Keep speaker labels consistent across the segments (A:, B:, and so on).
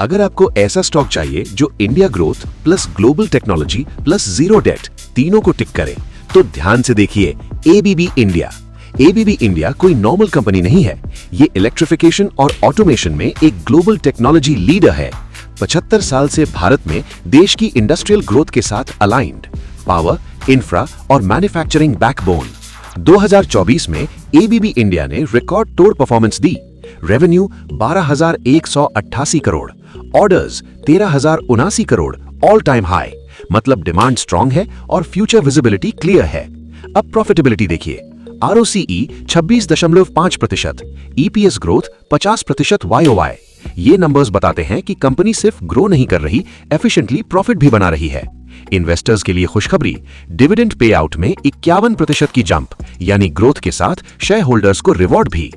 A: अगर आपको ऐसा स्टॉक चाहिए जो India growth plus global technology plus zero debt तीनों को टिक करे, तो ध्यान से देखिए एबीबी इंडिया। एबीबी इंडिया कोई नॉर्मल कंपनी नहीं है, ये इलेक्ट्रिफिकेशन और ऑटोमेशन में एक ग्लोबल टेक्नोलॉजी लीडर है। 75 साल से भारत में देश की इंडस्ट्रियल ग्रोथ के साथ अलाइंड, पावर, इंफ्रा और मैन्युफैक्चरिंग बैकबोन। 2024 में एबीबी इंडिया ने रिकॉर्ड तोड़ परफॉर्मेंस दी। Revenue 12,188 crore, orders 13,079 crore, all time high. मतलब डिमांड स्ट्रांग है और फ्यूचर विजिबिलिटी क्लियर है। अब प्रॉफिटेबिलिटी देखिए, आरओसीई 26.5%, ईपीएस ग्रोथ 50% YOY। ये नंबर्स बताते हैं कि कंपनी सिर्फ ग्रो नहीं कर रही, एफिशिएंटली प्रॉफिट भी बना रही है। इन्वेस्टर्स के लिए खुशखबरी, डिविडेंड पे आउट में 51% की जंप, यानी ग्रोथ के साथ शेयर होल्डर्स को रिवॉर्ड भी।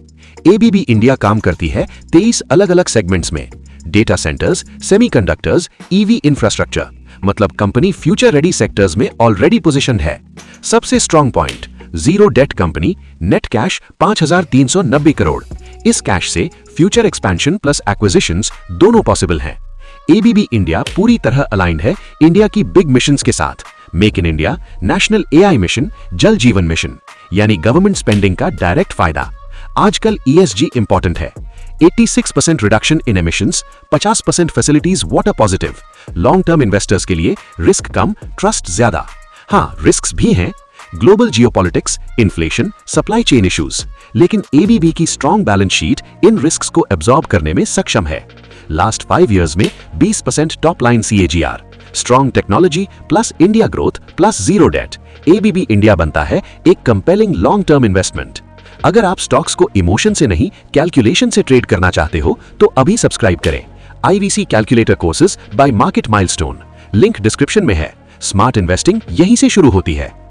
A: एबीबी इंडिया काम करती है 23 अलग अलग सेगमेंट्स में, data centres, semiconductors, EV infrastructure. मतलब कंपनी फ्यूचर रेडी सेक्टर्स में ऑलरेडी पोजीशनड है। सबसे strong point, zero debt company, net cash 5,390 crore. इस कैश से फ्यूचर एक्सपेंशन प्लस एक्विजिशंस दोनों पॉसिबल हैं। एबीबी इंडिया पूरी तरह अलाइंड है इंडिया की बिग मिशंस के साथ। Make in India, national AI mission, जल जीवन मिशन, यानी गवर्नमेंट स्पेंडिंग का डायरेक्ट फायदा। आजकल ईएसजी इंपॉर्टेंट है। 86% reduction in emissions, 50% facilities water positive. Long term investors के लिए रिस्क कम, ट्रस्ट ज्यादा। हाँ, रिस्क्स भी हैं, global geopolitics, inflation, supply chain issues. लेकिन एबीबी की स्ट्रॉन्ग बैलेंस शीट इन रिस्क्स को एब्जॉर्ब करने में सक्षम है। लास्ट 5 इयर्स में 20% top line CAGR, strong technology plus India growth plus zero debt, ABB India बनता है एक कंपेलिंग लॉन्ग टर्म इन्वेस्टमेंट। अगर आप स्टॉक्स को इमोशन से नहीं, कैलकुलेशन से ट्रेड करना चाहते हो तो अभी सब्सक्राइब करें। IVC calculator courses bye market milestone, link description में है। स्मार्ट इन्वेस्टिंग यहीं से शुरू होती है।